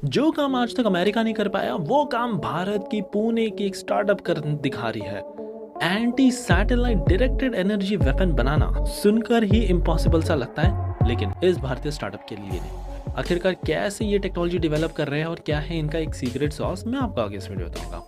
जो काम आज तक अमेरिका नहीं कर पाया वो काम भारत की पुणे की एक स्टार्टअप कर दिखा रही है। Anti satellite directed energy weapon बनाना सुनकर ही इम्पॉसिबल सा लगता है, लेकिन इस भारतीय स्टार्टअप के लिए नहीं। आखिरकार कैसे ये टेक्नोलॉजी डेवलप कर रहे हैं और क्या है इनका एक सीक्रेट सॉस, मैं आपको आगे इस वीडियो बताऊंगा।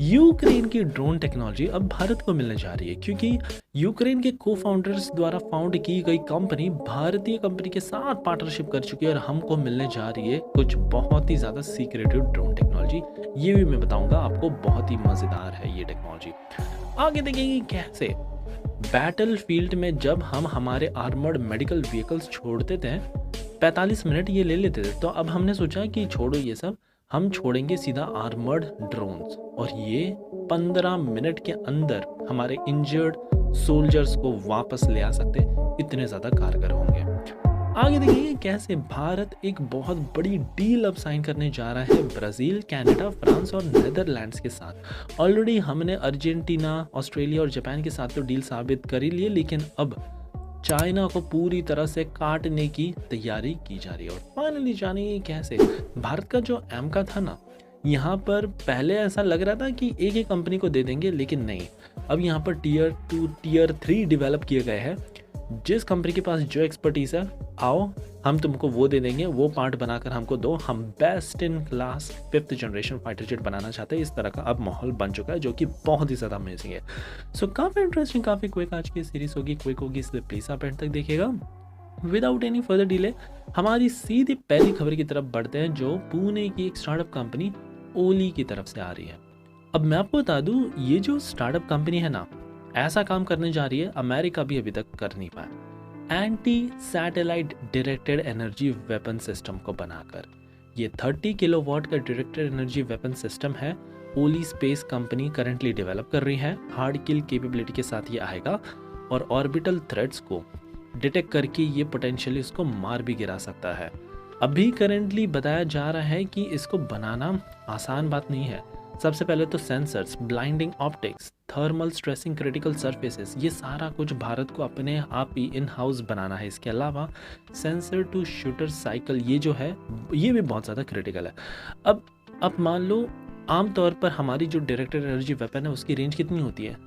यूक्रेन की ड्रोन टेक्नोलॉजी अब भारत को मिलने जा रही है, क्योंकि यूक्रेन के को फाउंडर्स द्वारा फाउंड की गई कंपनी भारतीय कंपनी के साथ पार्टनरशिप कर चुकी है और हमको मिलने जा रही है कुछ बहुत ही ज़्यादा सीक्रेटिव ड्रोन टेक्नोलॉजी। ये भी मैं बताऊंगा आपको, बहुत ही मज़ेदार है ये टेक्नोलॉजी। आगे देखेंगे कैसे बैटल फील्ड में जब हम हमारे आर्मर्ड मेडिकल व्हीकल्स छोड़ते थे 45 मिनट ये ले लेते थे, तो अब हमने सोचा कि छोड़ो ये सब, हम छोड़ेंगे सीधा आर्मर्ड ड्रोन्स और ये 15 मिनट के अंदर हमारे इंजर्ड सोल्जर्स को वापस ले आ सकते, इतने ज़्यादा कारगर होंगे। आगे देखिए कैसे भारत एक बहुत बड़ी डील अब साइन करने जा रहा है ब्राज़ील, कनाडा, फ्रांस और नीदरलैंड्स के साथ। ऑलरेडी हमने अर्जेंटीना, ऑस्ट्रेलिया और जापान के साथ तो डील साबित कर ही लिए, लेकिन अब चाइना को पूरी तरह से काटने की तैयारी की जा रही है। और फाइनली जानिए कैसे भारत का जो एमका था ना, यहाँ पर पहले ऐसा लग रहा था कि एक ही कंपनी को दे देंगे, लेकिन नहीं, अब यहाँ पर टियर 2 टियर 3 डेवलप किए गए हैं। जिस कंपनी के पास जो एक्सपर्टीज है, आओ हम तुमको वो दे देंगे, वो पार्ट बनाकर हमको दो, हम best in class 5th generation fighter jet बनाना चाहते हैं। इस तरह का अब माहौल बन चुका है, जो कि बहुत ही ज़्यादा अमेजिंग है। सो काफ़ी इंटरेस्टिंग, काफ़ी क्विक आज की सीरीज होगी, क्विक होगी, इसलिए प्लीज़ आप एंड तक देखिएगा। विदाउट एनी फर्दर डिले हमारी सीधी पहली खबर की तरफ बढ़ते हैं, जो पुणे की एक स्टार्टअप कंपनी ओली की तरफ से आ रही है। अब मैं आपको बता दूं, ये जो स्टार्टअप कंपनी है ना, ऐसा काम करने जा रही है अमेरिका भी अभी तक कर नहीं पाया। Anti satellite directed energy weapon system को बनाकर ये 30 किलोवाट का डायरेक्टेड एनर्जी वेपन सिस्टम है। ओली स्पेस कंपनी करंटली डेवलप कर रही है। हार्ड किल कैपेबिलिटी के साथ ये आएगा और ऑर्बिटल थ्रेट्स को डिटेक्ट करके ये पोटेंशियली उसको मार भी गिरा सकता है। अभी करंटली बताया जा रहा है कि इसको बनाना आसान बात नहीं है। सबसे पहले तो sensors, blinding optics, thermal stressing critical surfaces, ये सारा कुछ भारत को अपने आप ही इन हाउस बनाना है। इसके अलावा सेंसर टू शूटर साइकिल ये जो है, ये भी बहुत ज़्यादा क्रिटिकल है। अब मान लो आमतौर पर हमारी जो डायरेक्टेड एनर्जी वेपन है उसकी रेंज कितनी होती है,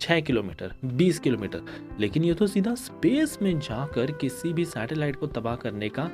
6 किलोमीटर, 20 किलोमीटर, लेकिन ये तो सीधा स्पेस में जाकर किसी भी सैटेलाइट को तबाह करने का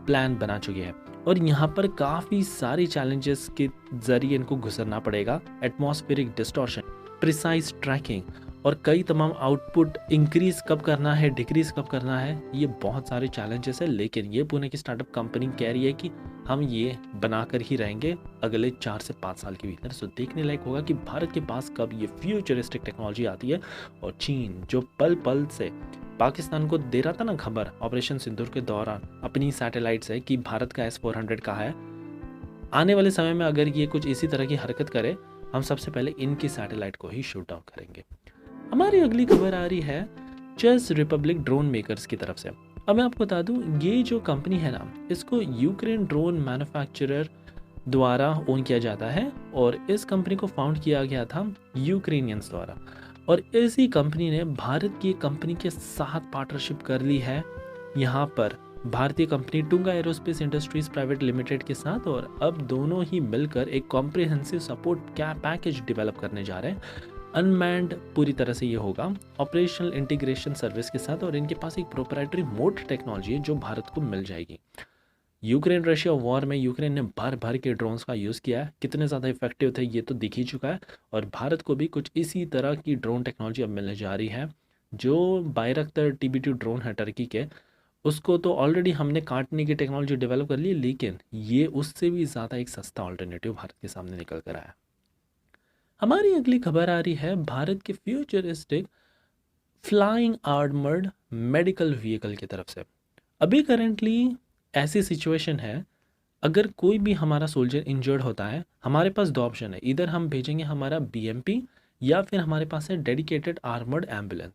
प्लान बना चुकी है। और यहाँ पर काफ़ी सारी चैलेंजेस के जरिए इनको गुजरना पड़ेगा। एटमॉस्फेरिक डिस्टॉर्शन, प्रिसाइज ट्रैकिंग और कई तमाम आउटपुट इंक्रीज कब करना है, डिक्रीज कब करना है, ये बहुत सारे चैलेंजेस है। लेकिन ये पुणे की स्टार्टअप कंपनी कह रही है कि हम ये बनाकर ही रहेंगे अगले 4 से 5 साल के भीतर। सो देखने लायक होगा कि भारत के पास कब ये फ्यूचरिस्टिक टेक्नोलॉजी आती है। और चीन जो पल पल से पाकिस्तान को दे रहा था ना खबर ऑपरेशन सिंदूर के दौरान अपनी सैटेलाइट से कि भारत का S-400 कहाँ है, आने वाले समय में अगर ये कुछ इसी तरह की हरकत करे, हम सबसे पहले इनकी सैटेलाइट को ही शूट डाउन करेंगे। हमारी अगली खबर आ रही है चेस रिपब्लिक ड्रोन मेकर्स की तरफ से। अब मैं आपको बता दूं, ये जो कंपनी है ना, इसको यूक्रेन ड्रोन मैन्युफैक्चरर द्वारा ओन किया जाता है और इस कंपनी को फाउंड किया गया था यूक्रेनियंस द्वारा। और इसी कंपनी ने भारत की कंपनी के साथ पार्टनरशिप कर ली है, यहाँ पर भारतीय company Tunga aerospace industries private limited के साथ। और अब दोनों ही मिलकर एक कॉम्प्रिहेंसिव सपोर्ट पैकेज डेवलप करने जा रहे हैं। अनमैन्ड पूरी तरह से ये होगा, ऑपरेशनल इंटीग्रेशन सर्विस के साथ, और इनके पास एक प्रोप्राइटरी मोड टेक्नोलॉजी है जो भारत को मिल जाएगी। यूक्रेन रशिया वॉर में यूक्रेन ने भर भर के ड्रोन्स का यूज़ किया है, कितने ज़्यादा इफेक्टिव थे ये तो दिख ही चुका है। और भारत को भी कुछ इसी तरह की ड्रोन टेक्नोलॉजी अब मिलने जा रही है। जो बायरक्तर TB2 ड्रोन है टर्की के, उसको तो ऑलरेडी हमने काटने की टेक्नोलॉजी डेवलप कर ली, लेकिन ये उससे भी ज़्यादा एक सस्ता ऑल्टरनेटिव भारत के सामने निकल कर आया। हमारी अगली खबर आ रही है भारत के futuristic flying armoured medical vehicle की तरफ से। अभी करेंटली ऐसी सिचुएशन है, अगर कोई भी हमारा सोल्जर इंजर्ड होता है, हमारे पास 2 ऑप्शन है, इधर हम भेजेंगे हमारा BMP या फिर हमारे पास है डेडिकेटेड आर्मर्ड एम्बुलेंस।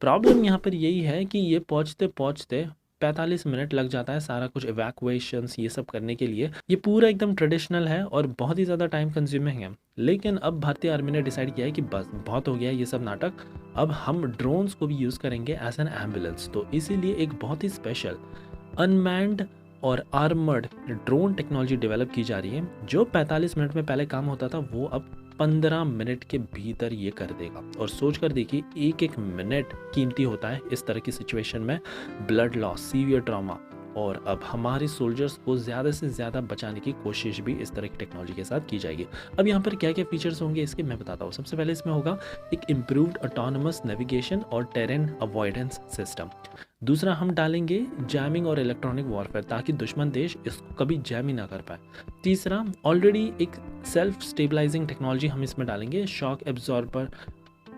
प्रॉब्लम यहाँ पर यही है कि ये पहुँचते पहुँचते 45 मिनट लग जाता है सारा कुछ इवैक्यूएशंस ये सब करने के लिए। ये पूरा एकदम ट्रेडिशनल है और बहुत ही ज़्यादा टाइम कंज्यूमिंग है। लेकिन अब भारतीय आर्मी ने डिसाइड किया है कि बस बहुत हो गया ये सब नाटक, अब हम ड्रोन्स को भी यूज़ करेंगे एज एन एम्बुलेंस। तो इसीलिए एक बहुत ही स्पेशल अनमैन्ड और आर्मर्ड ड्रोन टेक्नोलॉजी डेवलप की जा रही है। जो 45 मिनट में पहले काम होता था वो अब 15 मिनट के भीतर ये कर देगा। और सोच कर देखिए, एक एक मिनट कीमती होता है इस तरह की सिचुएशन में। ब्लड लॉस, सीवियर ट्रॉमा, और अब हमारे सोल्जर्स को ज़्यादा से ज़्यादा बचाने की कोशिश भी इस तरह की टेक्नोलॉजी के साथ की जाएगी। अब यहाँ पर क्या क्या फीचर्स होंगे इसके मैं बताता हूँ। सबसे पहले इसमें होगा एक इम्प्रूव्ड ऑटोनमस नेविगेशन और टेरेन अवॉइडेंस सिस्टम। दूसरा, हम डालेंगे जैमिंग और इलेक्ट्रॉनिक वॉरफेयर ताकि दुश्मन देश इसको कभी जैम ही ना कर पाए। तीसरा, ऑलरेडी एक सेल्फ स्टेबलाइजिंग टेक्नोलॉजी हम इसमें डालेंगे। शॉक एब्जॉर्बर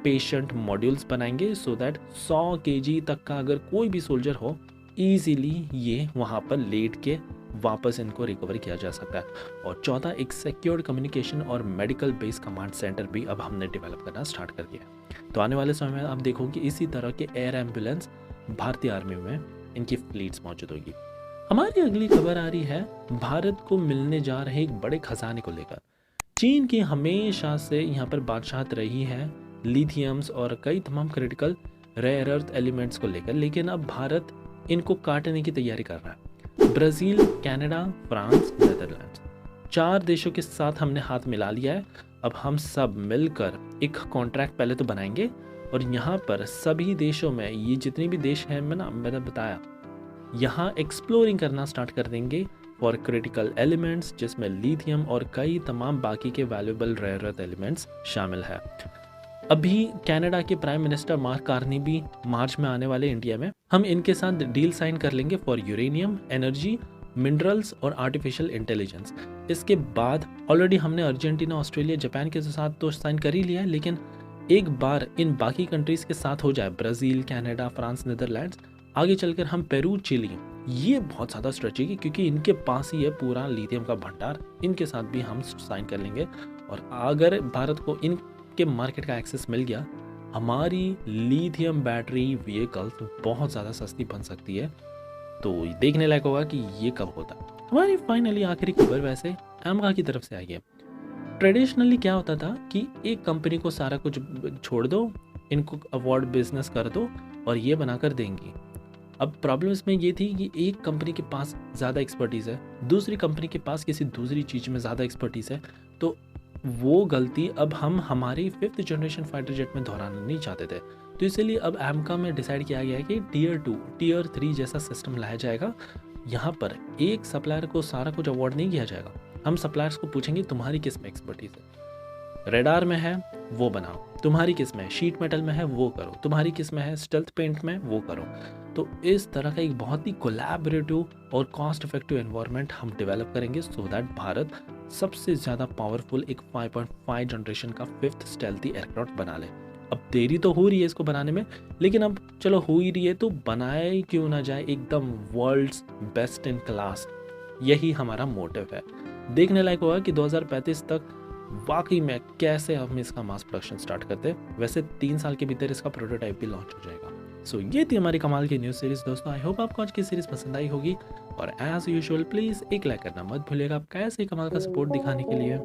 पेशेंट मॉड्यूल्स बनाएंगे सो दैट 100 kg तक का अगर कोई भी सोल्जर हो, ईजिली ये वहाँ पर लेट के वापस इनको रिकवर किया जा सकता है। और चौथा, एक सिक्योर्ड कम्युनिकेशन और मेडिकल बेस्ड कमांड सेंटर भी अब हमने डेवलप करना स्टार्ट कर दिया है। तो आने वाले समय में आप देखोगे इसी तरह के एयर एम्बुलेंस भारतीय आर्मी में इनकी फ्लीट्स मौजूद होगी। हमारी अगली खबर आ रही है भारत को मिलने जा रहे एक बड़े खजाने को लेकर। चीन की हमेशा से यहाँ पर बादशाहत रही है लिथियम्स और कई तमाम क्रिटिकल रेयर अर्थ एलिमेंट्स को लेकर, लेकिन अब भारत इनको काटने की तैयारी कर रहा है। ब्राज़ील, कनाडा, फ्रांस, नेदरलैंड्स, 4 देशों के साथ हमने हाथ मिला लिया है। अब हम सब मिलकर एक कॉन्ट्रैक्ट पहले तो बनाएंगे और यहाँ पर सभी देशों में, ये जितने भी देश हैं मैंने बताया, यहाँ एक्सप्लोरिंग करना स्टार्ट कर देंगे फॉर क्रिटिकल एलिमेंट्स, जिसमें लिथियम और कई तमाम बाकी के वैल्यूएबल रेयर अर्थ एलिमेंट्स शामिल है। अभी कनाडा के प्राइम मिनिस्टर मार्क कार्नी भी मार्च में आने वाले इंडिया में। हम इनके साथ डील साइन कर लेंगे फॉर यूरेनियम, एनर्जी, मिनरल्स और आर्टिफिशियल इंटेलिजेंस। इसके बाद ऑलरेडी हमने अर्जेंटीना, ऑस्ट्रेलिया, जापान के साथ तो साइन कर ही लिया है, लेकिन एक बार इन बाकी कंट्रीज के साथ हो जाए, ब्राज़ील, कनाडा, फ्रांस, नेदरलैंड्स, आगे चलकर हम पेरू, चिली, ये बहुत ज़्यादा स्ट्रेटेजी क्योंकि इनके पास ही है पूरा लिथियम का भंडार, इनके साथ भी हम साइन कर लेंगे। और अगर भारत को इन के मार्केट का एक्सेस मिल गया, हमारी लिथियम बैटरी व्हीकल्स बहुत ज़्यादा सस्ती बन सकती है। तो देखने लायक होगा कि ये कब होता है। हमारी फाइनली आखिरी खबर वैसे अमेरिका की तरफ से आई है। ट्रेडिशनली क्या होता था कि एक कंपनी को सारा कुछ छोड़ दो, इनको अवार्ड बिजनेस कर दो और ये बनाकर देंगी। अब प्रॉब्लम इसमें ये थी कि एक कंपनी के पास ज़्यादा एक्सपर्टीज़ है, दूसरी कंपनी के पास किसी दूसरी चीज़ में ज़्यादा एक्सपर्टीज़ है, तो वो गलती अब हम हमारी 5th जनरेशन फाइटर जेट में दोहराना नहीं चाहते थे। तो इसलिए अब एमका में डिसाइड किया गया है कि टियर 2, टियर 3 जैसा सिस्टम लाया जाएगा। यहाँ पर एक सप्लायर को सारा कुछ अवार्ड नहीं किया जाएगा। हम सप्लायर्स को पूछेंगे तुम्हारी किस में एक्सपर्टीज है, रेडार में है वो बनाओ, तुम्हारी किस में है, शीट मेटल में है वो करो, तुम्हारी किस में है, स्टेल्थ पेंट में वो करो। तो इस तरह का एक बहुत ही कोलैबोरेटिव और कॉस्ट इफेक्टिव एनवायरनमेंट हम डेवलप करेंगे सो दैट भारत सबसे ज़्यादा पावरफुल एक 5.5 जनरेशन का 5th स्टेल्थी एयरक्राफ्ट बना ले। अब देरी तो हो रही है इसको बनाने में, लेकिन अब चलो हो ही रही है तो बनाए क्यों ना जाए एकदम वर्ल्ड्स बेस्ट इन क्लास। यही हमारा मोटिव है। देखने लायक होगा कि 2035 तक वाकई में कैसे हम इसका मास प्रोडक्शन स्टार्ट करते हैं। वैसे 3 साल के भीतर इसका प्रोटोटाइप भी लॉन्च हो जाएगा। सो ये थी हमारी कमाल की न्यूज़ सीरीज दोस्तों। आई होप आपको आज की सीरीज पसंद आई होगी और एज यूजुअल प्लीज़ एक लाइक करना मत भूलिएगा आप कैसे कमाल का सपोर्ट दिखाने के लिए।